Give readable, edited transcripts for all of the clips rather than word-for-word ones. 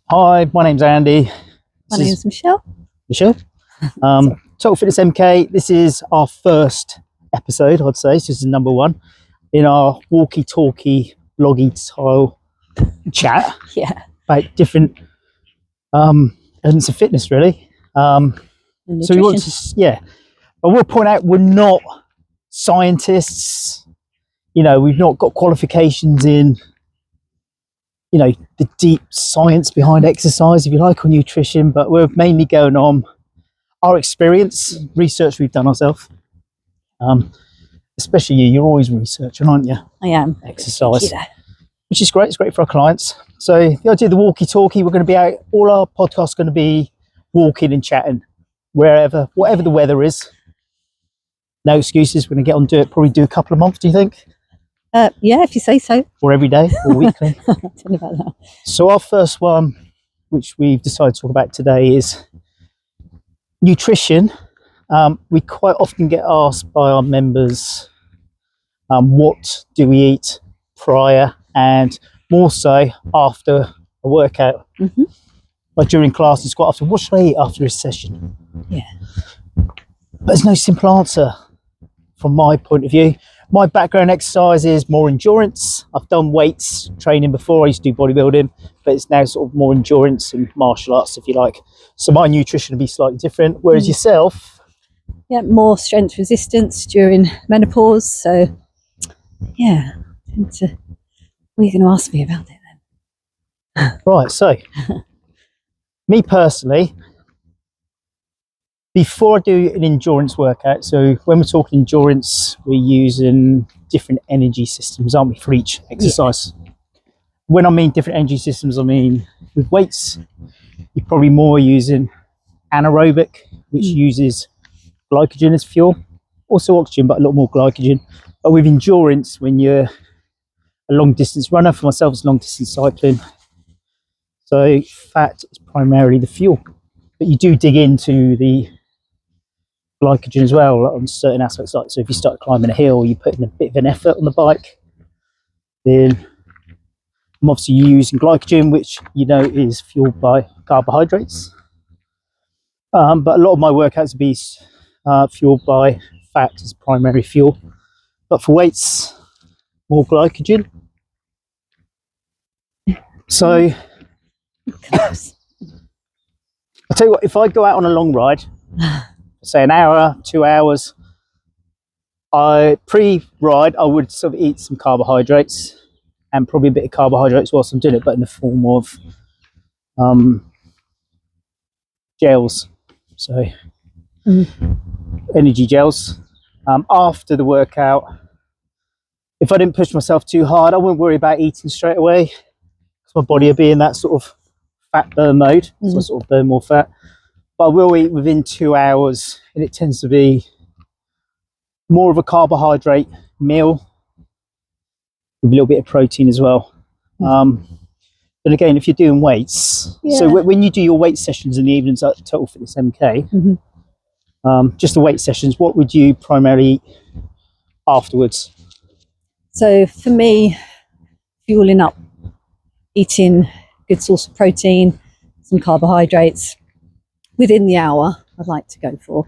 Hi, my name's Andy. My name's Michelle. Michelle. Total Fitness MK. This is our first episode, I'd say. So this is number one in our walkie-talkie, bloggy style chat Yeah. about different elements of fitness, really. So we want to, I will point out we're not scientists. You know, we've not got qualifications in, you know, the deep science behind exercise, if you like, or nutrition, but we're mainly going on our experience, research we've done ourselves. Especially you're always researching, aren't you? I am. Exercise, which is great. It's great for our clients. So the idea of the walkie-talkie, we're going to be out, all our podcasts are going to be walking and chatting wherever, whatever the weather is. No excuses. We're going to get on and do it, probably do a couple of months, do you think? Yeah, if you say so. Or every day or weekly. Tell me about that. So our first one, which we've decided to talk about today, is nutrition. We quite often get asked by our members, what do we eat prior and more so after a workout? Mm-hmm. Like during classes, quite often, what should I eat after a session? Yeah. But there's no simple answer from my point of view. My background exercise is more endurance. I've done weights training before. I used to do bodybuilding, but it's now sort of more endurance and martial arts, if you like. So my nutrition will be slightly different. Whereas yourself? Yeah, more strength resistance during menopause. So, yeah. What are you going to ask me about it then? Right, so me personally, before I do an endurance workout, so when we're talking endurance, we're using different energy systems, aren't we, for each exercise? Yeah. When I mean different energy systems, I mean with weights, you're probably more using anaerobic, which uses glycogen as fuel, also oxygen, but a lot more glycogen. But with endurance, when you're a long distance runner, for myself, it's long distance cycling. So fat is primarily the fuel, but you do dig into the glycogen as well on certain aspects. Like, so if you start climbing a hill, you put in a bit of an effort on the bike, then I'm obviously using glycogen, which you know is fueled by carbohydrates. But a lot of my workouts will be fueled by fat as primary fuel. But for weights, more glycogen. So I'll tell you what, if I go out on a long ride, say an hour, 2 hours, pre-ride I would sort of eat some carbohydrates and probably a bit of carbohydrates whilst I'm doing it, but in the form of gels, so energy gels. After the workout, if I didn't push myself too hard, I wouldn't worry about eating straight away because my body will be in that sort of fat burn mode, so I sort of burn more fat. But I will eat within 2 hours, and it tends to be more of a carbohydrate meal with a little bit of protein as well. But again, if you're doing weights, so when you do your weight sessions in the evenings at Total Fitness MK, just the weight sessions, what would you primarily eat afterwards? So for me, fueling up, eating good source of protein, some carbohydrates, within the hour, I'd like to go for.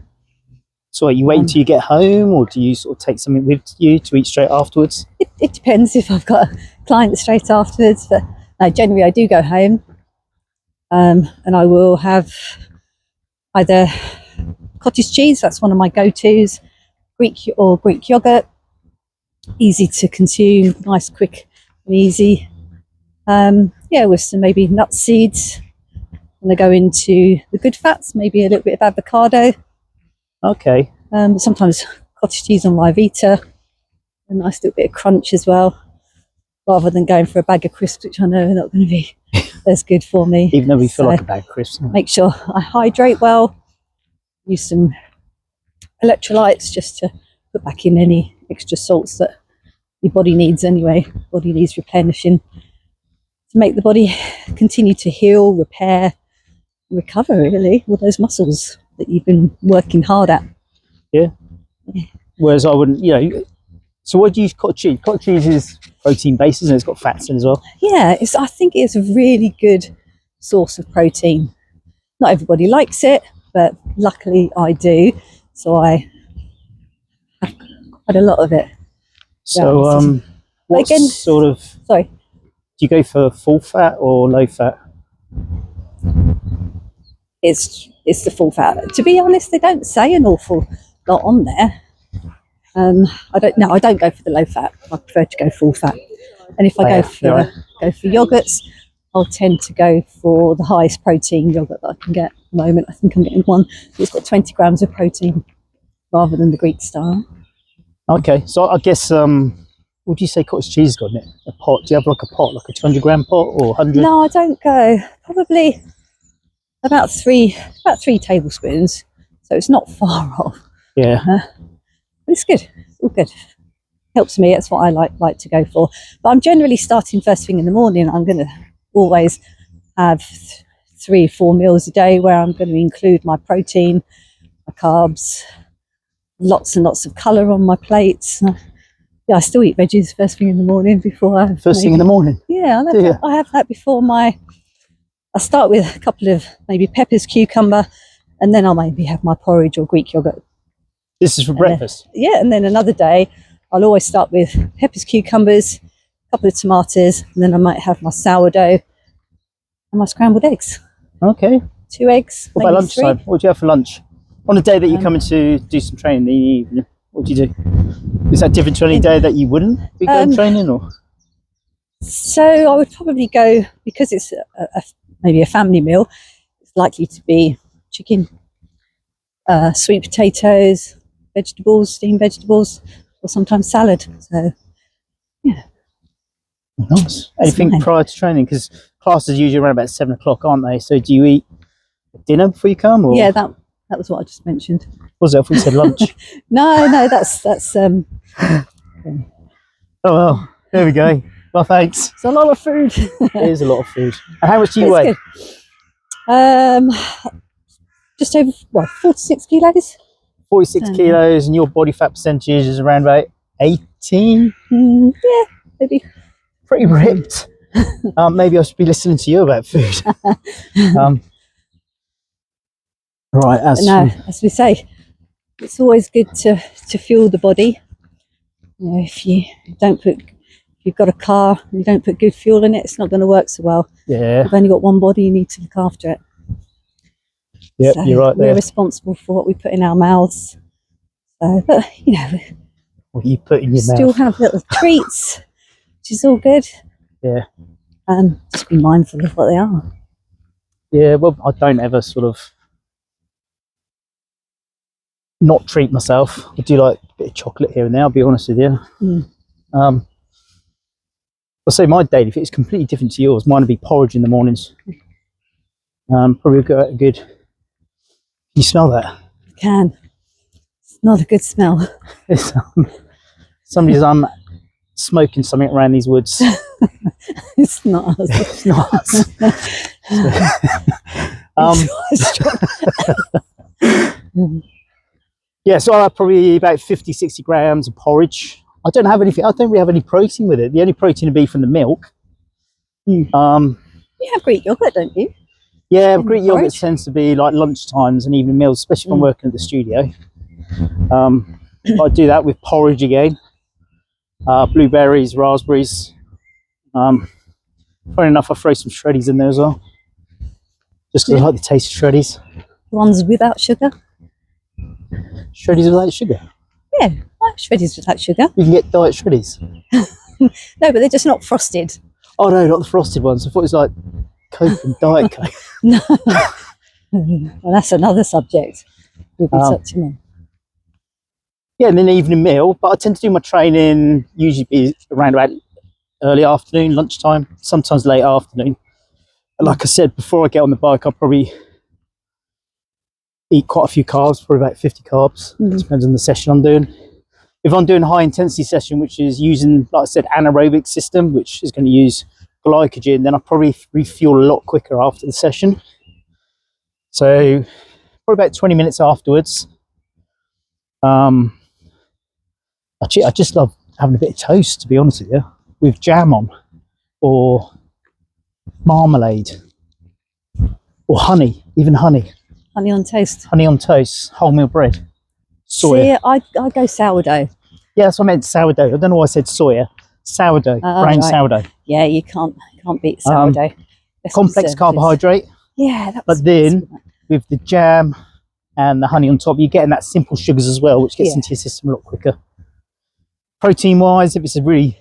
So are you wait until you get home, or do you sort of take something with you to eat straight afterwards? It depends if I've got a client straight afterwards, but no, generally I do go home, and I will have either cottage cheese, that's one of my go-tos, Greek yogurt, easy to consume, nice, quick and easy. With some maybe nut seeds. And I go into the good fats, maybe a little bit of avocado. Okay. Sometimes cottage cheese on Ryvita, a nice little bit of crunch as well, rather than going for a bag of crisps, which I know are not going to be as good for me. Even though we feel like a bag of crisps. Make sure I hydrate well, use some electrolytes just to put back in any extra salts that your body needs anyway. Body needs replenishing to make the body continue to heal, repair, recover, really, all those muscles that you've been working hard at. Yeah. Whereas I wouldn't, so what do you use cottage cheese? Cottage cheese is protein based, isn't it? It's got fats in as well. Yeah, I think it's a really good source of protein. Not everybody likes it, but luckily I do. So I have quite a lot of it. So, what again, sort of, Sorry. do you go for full fat or low fat? It's the full fat. To be honest, they don't say an awful lot on there. I don't go for the low fat. I prefer to go full fat. And if I go for yogurts, I'll tend to go for the highest protein yogurt that I can get at the moment. I think I'm getting one that's got 20 grams of protein rather than the Greek style. Okay, so I guess what do you say cottage cheese has got in it? A pot? Do you have like a pot, like a 200-gram pot or 100? No, I don't go. Probably about three tablespoons. So it's not far off. Yeah. But it's good. It's all good. Helps me. That's what I like to go for. But I'm generally starting first thing in the morning. I'm going to always have 3 or 4 meals a day where I'm going to include my protein, my carbs, lots and lots of colour on my plates. Yeah, I still eat veggies first thing in the morning before I... First thing in the morning? Yeah, I have that before I start with a couple of maybe peppers, cucumber, and then I'll maybe have my porridge or Greek yogurt. This is for breakfast? And then another day I'll always start with peppers, cucumbers, a couple of tomatoes, and then I might have my sourdough and my scrambled eggs. Okay. 2 eggs. What about lunchtime? What do you have for lunch? On a day that you're coming to do some training in the evening, what do you do? Is that different to any day that you wouldn't be going training? Or? So I would probably go, because it's maybe a family meal, it's likely to be chicken, sweet potatoes, vegetables, steamed vegetables, or sometimes salad. So, yeah. Nice. Anything prior to training? Because classes usually around about 7 o'clock, aren't they? So do you eat dinner before you come? Or? Yeah, that was what I just mentioned. Was it? I thought you said lunch. No, that's Oh well, there we go. Well, thanks. It's a lot of food. It is a lot of food. And how much do you weigh? Good. Just over 46 kilos. 46 kilos, and your body fat percentage is around about 18. Yeah, maybe. Pretty ripped. Maybe I should be listening to you about food. Right. As we say, it's always good to fuel the body. You know, if you've got a car and you don't put good fuel in it, it's not going to work so well. Yeah. You've only got one body, you need to look after it. Yep, so you're right there. We're responsible for what we put in our mouths. But you know, what you put in your mouth. Still have little treats, which is all good. Yeah. Just be mindful of what they are. Yeah, well, I don't ever sort of not treat myself. I do like a bit of chocolate here and there, I'll be honest with you. I'll say my daily fit is completely different to yours. Mine would be porridge in the mornings. Probably a good. Can you smell that? I can. It's not a good smell. It's, somebody's smoking something around these woods. It's not us. It's not us. Yeah, so I have probably about 50-60 grams of porridge. I don't really have any protein with it. The only protein would be from the milk. You have Greek yogurt, don't you? Yeah, Greek yogurt tends to be like lunchtimes and evening meals, especially if I'm working at the studio. I do that with porridge again. Blueberries, raspberries. Funny enough, I throw some shreddies in there as well. Just because I like the taste of shreddies. The ones without sugar? Shreddies without sugar? Yeah, I like shreddies without sugar. You can get diet shreddies? No, but they're just not frosted. Oh no, not the frosted ones. I thought it was like Coke and Diet Coke. No. Well, that's another subject. We'll be touching on. Yeah, and then evening meal. But I tend to do my training usually be around about early afternoon, lunchtime, sometimes late afternoon. And like I said, before I get on the bike, I'll probably eat quite a few carbs, probably about 50 carbs. Depends on the session I'm doing. If I'm doing a high intensity session, which is using, like I said, anaerobic system, which is going to use glycogen, then I'll probably refuel a lot quicker after the session. So probably about 20 minutes afterwards. I just love having a bit of toast, to be honest with you, with jam on or marmalade. or honey, even honey. Honey on toast. Honey on toast, wholemeal bread, soya. See, I go sourdough. Yeah, that's what I meant, sourdough. I don't know why I said soya. Sourdough, Oh, brown right. sourdough. Yeah, you can't beat sourdough. Less Complex conservatives. carbohydrate, Yeah, that's but then with the jam and the honey on top, you're getting that simple sugars as well, which gets Yeah. into your system a lot quicker. Protein wise, if it's a really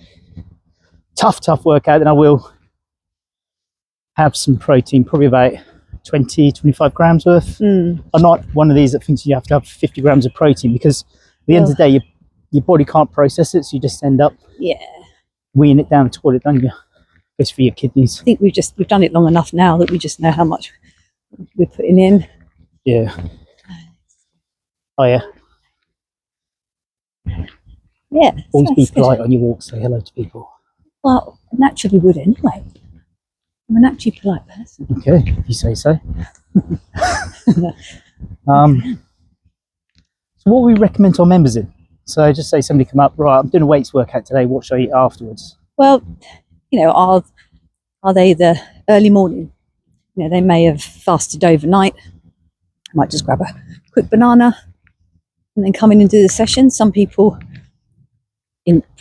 tough workout, then I will have some protein, probably about 20, 25 grams worth. I'm not one of these that thinks you have to have 50 grams of protein, because at the end of the day, your body can't process it, so you just end up weeing it down the toilet, don't you? Goes for your kidneys. I think we've done it long enough now that we just know how much we're putting in. Yeah. Oh yeah. Yeah. Always so be it's good. polite on your walk. Say hello to people. Well, I naturally would anyway. I'm a naturally polite person. Okay, if you say so. So what we recommend to our members in? So just say somebody come up, right, I'm doing a weights workout today, what should I eat afterwards? Well, you know, are they the early morning? You know, they may have fasted overnight. Might just grab a quick banana and then come in and do the session. Some people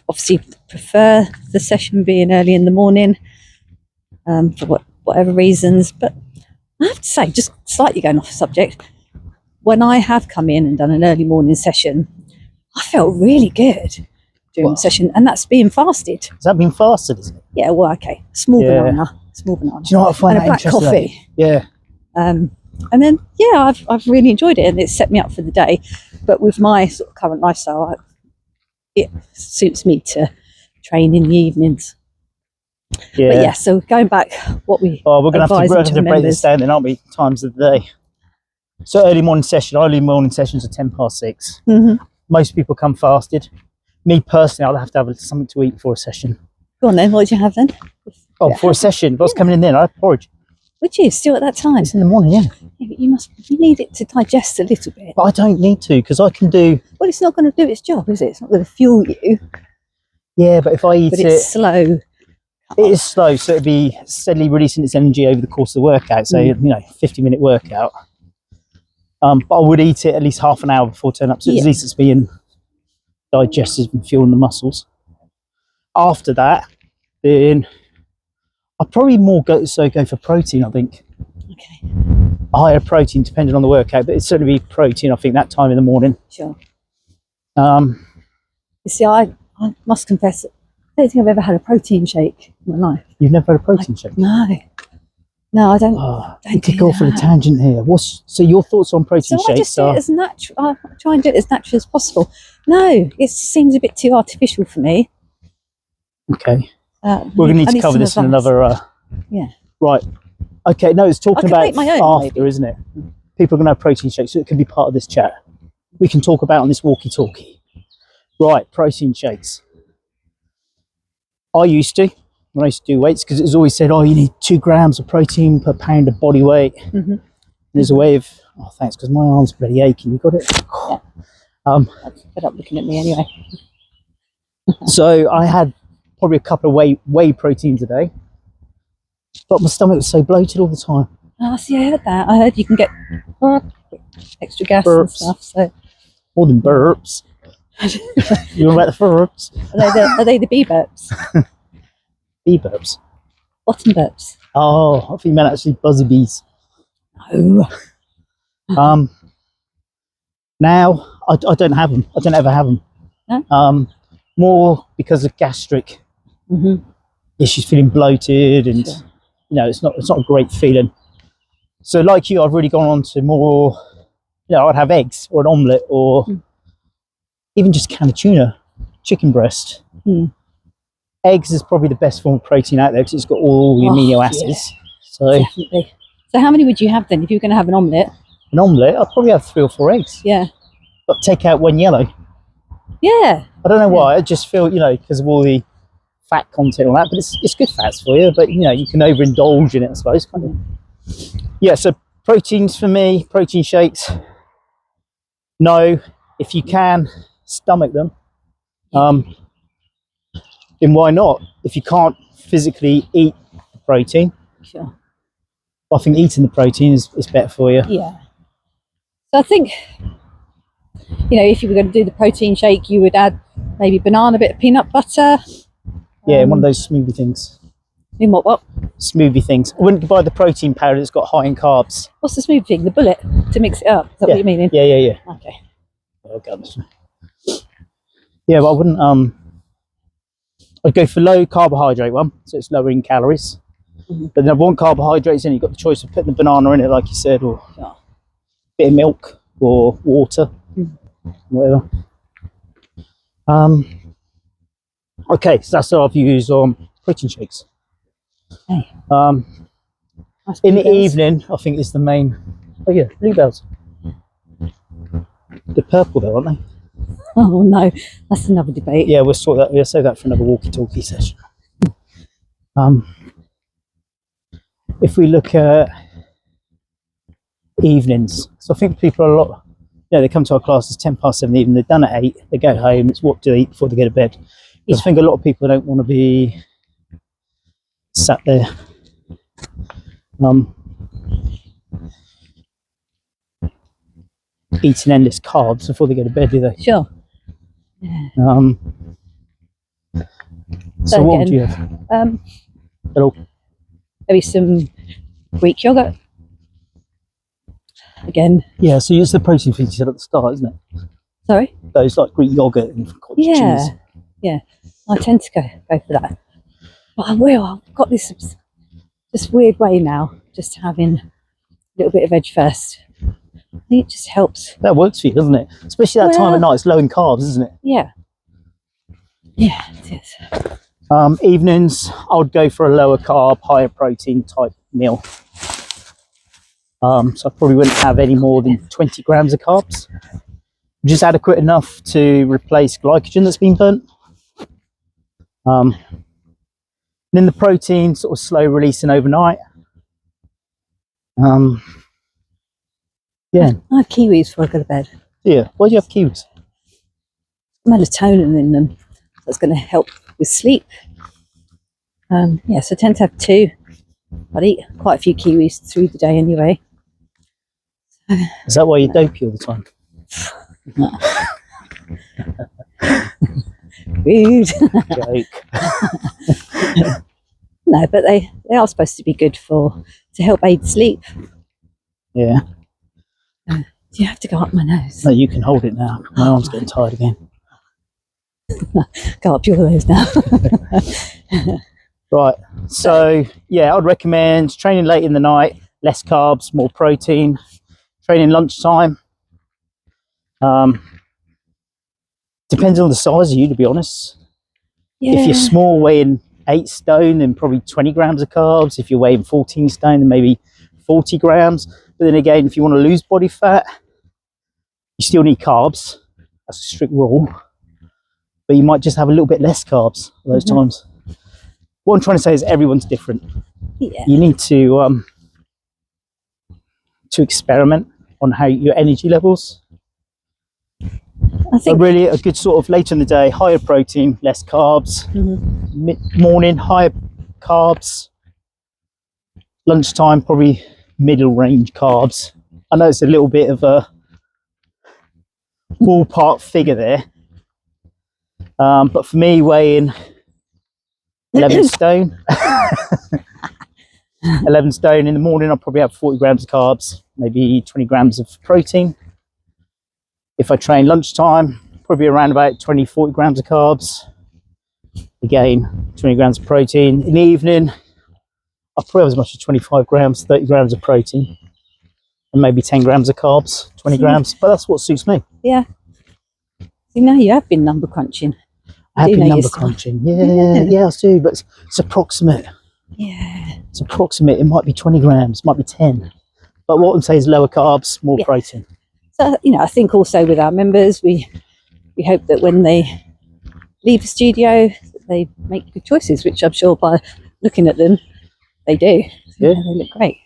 obviously prefer the session being early in the morning for whatever reasons. But I have to say, just slightly going off the subject, when I have come in and done an early morning session, I felt really good during the session, and that's being fasted. Has that been fasted, is it? Yeah, well, okay. Small banana. Do you know what I find and a black interesting? coffee. Yeah. And then, yeah, I've really enjoyed it, and it's set me up for the day. But with my sort of current lifestyle, it suits me to train in the evenings. Yeah. But yeah, so going back, what we Oh, we're going to have advise to break this down then, aren't we? Times of the day. So early morning sessions are 6:10. Mm-hmm. Most people come fasted. Me personally, I'll have to have something to eat before a session. Go on then, what did you have then? Oh, before a session, if I was coming in then, I'd have porridge. Would you still at that time? It's in the morning, yeah. Yeah, but you need it to digest a little bit. But I don't need to, because I can do... Well, it's not going to do its job, is it? It's not going to fuel you. Yeah, but if I eat But it... it's slow. It is slow, so it'd be steadily releasing its energy over the course of the workout. So, 50-minute workout. But I would eat it at least half an hour before turn up. So at least it's being digested and fueling the muscles. After that, then I'd probably more go for protein, I think. Okay. A higher protein, depending on the workout, but it'd certainly be protein, I think, that time in the morning. Sure. You see, I must confess, I don't think I've ever had a protein shake in my life. You've never had a protein shake? No, I don't. You could go for a tangent here. So your thoughts on protein So I shakes just do it as natural. I try and do it as natural as possible. No, it seems a bit too artificial for me. Okay. We're going to need to cover this in another... Yeah. Right. Okay, no, it's talking about my own, after, isn't it? People are going to have protein shakes, so it can be part of this chat. We can talk about on this walkie-talkie. Right, protein shakes. I used to, when I used to do weights, because it was always said, you need 2 grams of protein per pound of body weight. Mm-hmm. And there's a way of, thanks, because my arm's bloody aching. You got it? Yeah. That's fed up looking at me anyway. So I had probably a couple of whey proteins a day, but my stomach was so bloated all the time. Oh, see, I heard that. I heard you can get extra gas Burps. and stuff. So More than burps. You know about the burps? are they the bee burps? Bee burps. Bottom burps. Oh, I think you meant actually buzzy bees. No. Now I don't have them. I don't ever have them. No? More because of gastric issues, feeling bloated, and it's not a great feeling. So like you, I've really gone on to more. I'd have eggs or an omelette or even just a can of tuna, chicken breast. Eggs is probably the best form of protein out there because it's got all the amino acids. Yeah. So definitely. So how many would you have then if you were going to have an omelette? An omelette, I'd probably have 3 or 4 eggs. Yeah. But take out one yellow. Yeah. I don't know why. I just feel, because of all the fat content and all that, but it's good fats for you. But you can overindulge in it, I suppose. Can't you? Yeah. So proteins for me, protein shakes. No, if you can stomach them, then why not? If you can't physically eat protein, Sure. I think eating the protein is better for you. Yeah. So I think, if you were going to do the protein shake, you would add maybe banana, bit of peanut butter. Yeah, one of those smoothie things. In what? Smoothie things. I wouldn't buy the protein powder that's got high in carbs. What's the smoothie thing? The bullet to mix it up. Is that what you mean? Yeah. Okay. Oh, God. Yeah, but I wouldn't. I'd go for low carbohydrate one, so it's lower in calories. Mm-hmm. But then if I want carbohydrates, then you've got the choice of putting the banana in it, like you said, or Yeah. a bit of milk or water, whatever. Okay, so that's what I've used on protein shakes. Okay. Nice In the bluebells. evening, I think is the main. Oh yeah, bluebells. They're purple though, aren't they? Oh no, that's another debate. Yeah, we'll sort that. We'll save that for another walkie-talkie session. If we look at evenings, so I think people are a lot. They come to our classes 7:10 evening. They're done at 8. They go home. It's what do they eat before they go to bed? Because I think a lot of people don't want to be sat there. Eating endless carbs before they go to bed, do they? Sure. So what would you have? Hello. Maybe some Greek yogurt. Again. Yeah, so it's the protein feed you said at the start, isn't it? Sorry? Those like Greek yogurt and cottage cheese. Yeah. I tend to go for that. But I've got this weird way now, just having a little bit of veg first. I think it just helps. That works for you, doesn't it? Especially that time of night, it's low in carbs, isn't it? Yeah. Yeah, it is. Evenings, I would go for a lower carb, higher protein type meal. So I probably wouldn't have any more than 20 grams of carbs. Just adequate enough to replace glycogen that's been burnt. Then the protein sort of slow releasing overnight. Yeah. I have kiwis before I go to bed. Yeah. Why do you have kiwis? Melatonin in them. That's going to help with sleep. So I tend to have 2. I'd eat quite a few kiwis through the day anyway. Is that why you dopey all the time? Rude. Joke. No, but they are supposed to be good to help aid sleep. Yeah. Do you have to go up my nose? No, you can hold it now. My arm's getting tired again. Go up your nose now. Right. So yeah, I'd recommend training late in the night, less carbs, more protein. Training lunchtime. Depends on the size of you, to be honest. Yeah. If you're small, weighing 8 stone, then probably 20 grams of carbs. If you're weighing 14 stone, then maybe 40 grams. But then again, if you want to lose body fat, you still need carbs. That's a strict rule. But you might just have a little bit less carbs at those times. What I'm trying to say is everyone's different. Yeah. You need to experiment on how your energy levels. I think Really a good sort of later in the day, higher protein, less carbs. Morning, higher carbs. Lunchtime, probably middle range carbs. I know it's a little bit of a ballpark figure there. But for me, weighing 11 stone. 11 stone in the morning, I'll probably have 40 grams of carbs, maybe 20 grams of protein. If I train lunchtime, probably around about 20-40 grams of carbs. Again, 20 grams of protein. In the evening, I'll probably have as much as 25 grams, 30 grams of protein, and maybe 10 grams of carbs, 20 grams. But that's what suits me. Yeah. See, now you have been number crunching. I have been number crunching. Yeah, I do, but it's approximate. Yeah. It's approximate. It might be 20 grams, might be 10. But what I'm saying is lower carbs, more protein. So, I think also with our members, we hope that when they leave the studio, they make good choices, which I'm sure by looking at them, they do. Yeah. They look great.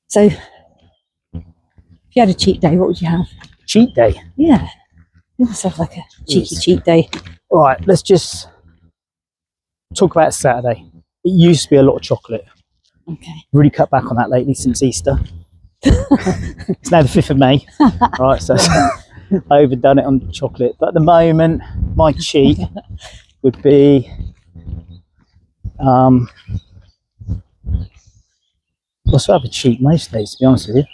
So, if you had a cheat day, what would you have? Cheat day. Yeah. You must have like a cheeky cheat day. All right, let's just talk about Saturday. It used to be a lot of chocolate. Okay. Really cut back on that lately since Easter. It's now the 5th of May. Right, so I overdone it on chocolate. But at the moment, my cheat would be well, so I have a cheat most days, to be honest with you.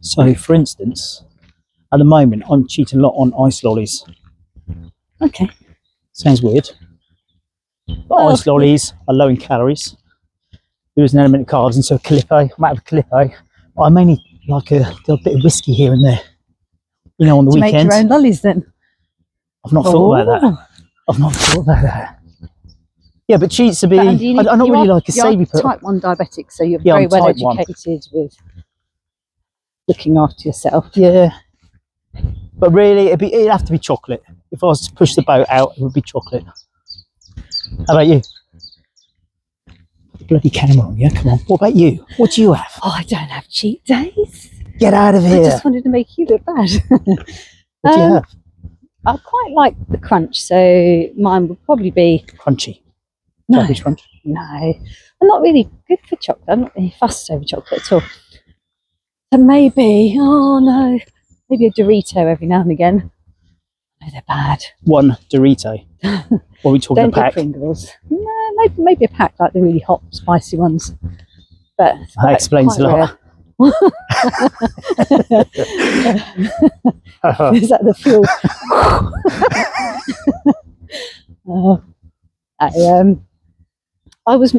So, for instance, at the moment, I'm cheating a lot on ice lollies. Okay. Sounds weird. But Well, ice lollies are low in calories. There is an element of carbs, and so Calippo, I might have a Calippo. I mainly like a bit of whiskey here and there. You know, on the to make weekends. your own lollies then. I've not thought about that. I've not thought about that. Yeah, but cheats to be. I'm not really like a savoury person. Type 1 diabetic, so you're Yeah, very I'm well type 1. educated with looking after yourself. Yeah. But really, it'd have to be chocolate. If I was to push the boat out, it would be chocolate. How about you? Bloody camera on, yeah? Come on. What about you? What do you have? Oh, I don't have cheat days. Get out of I here. just wanted to make you look bad. What do you have? I quite like the crunch, so mine would probably be Crunchy. no. Cadbury's crunch. No, I'm not really good for chocolate. I'm not really fussed over chocolate at all. So maybe, oh no, maybe a Dorito every now and again. No, they're bad. One Dorito. What are we talking Don't about? get Pringles. No, maybe a pack like the really hot, spicy ones. But it's That explains a quite lot. rare. Is that the fuel? I was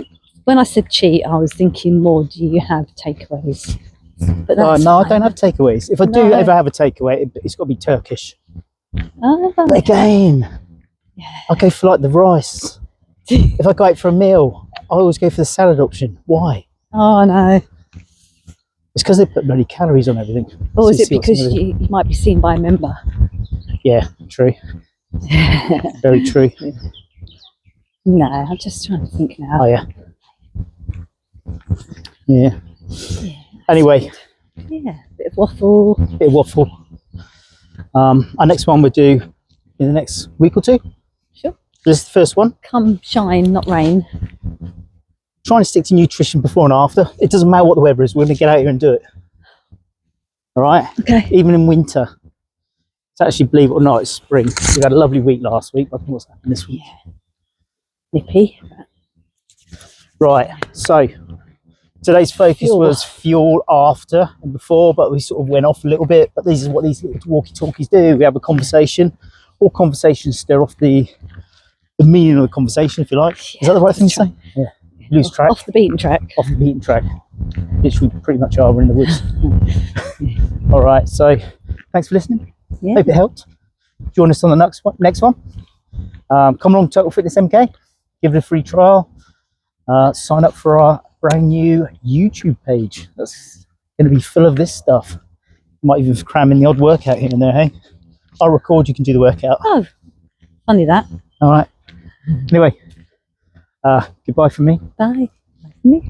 when I said cheat, I was thinking more. Do you have takeaways? But that's No, I fine. don't have takeaways. If I do No. ever have a takeaway, it's got to be Turkish. Oh, But again, I go for like the rice. If I go out for a meal, I always go for the salad option. Why? oh no. It's because they put bloody calories on everything. Or So is you it see what's because in everything. you might be seen by a member? Yeah, true. Very true. No, I'm just trying to think now. Oh yeah. Yeah. Yeah. Anyway, Yeah, bit of waffle. bit of waffle. Our next one we'll do in the next week or two. Sure. This is the first one. Come shine, not rain. Trying to stick to nutrition before and after. It doesn't matter what the weather is. We're going to get out here and do it. All right. Okay. Even in winter. It's actually, believe it or not, it's spring. We had a lovely week last week. I think what's happened this week. Nippy. Right. So today's focus Fuel. was fuel after and before, but we sort of went off a little bit. But this is what these little walkie-talkies do. We have a conversation. All conversations stir off the meaning of the conversation, if you like. Is that the right thing to say? Yeah. Lose track. Off the beaten track. Off the beaten track. Which we pretty much are. We're in the woods. All right. So thanks for listening. Yeah. Hope it helped. Join us on the next one. Come along to Total Fitness MK. Give it a free trial. Sign up for our brand new YouTube page. That's going to be full of this stuff. Might even cram in the odd workout here and there, hey? I'll record, you can do the workout. Oh, funny that. All right. Anyway, goodbye from me. Bye. Bye from me.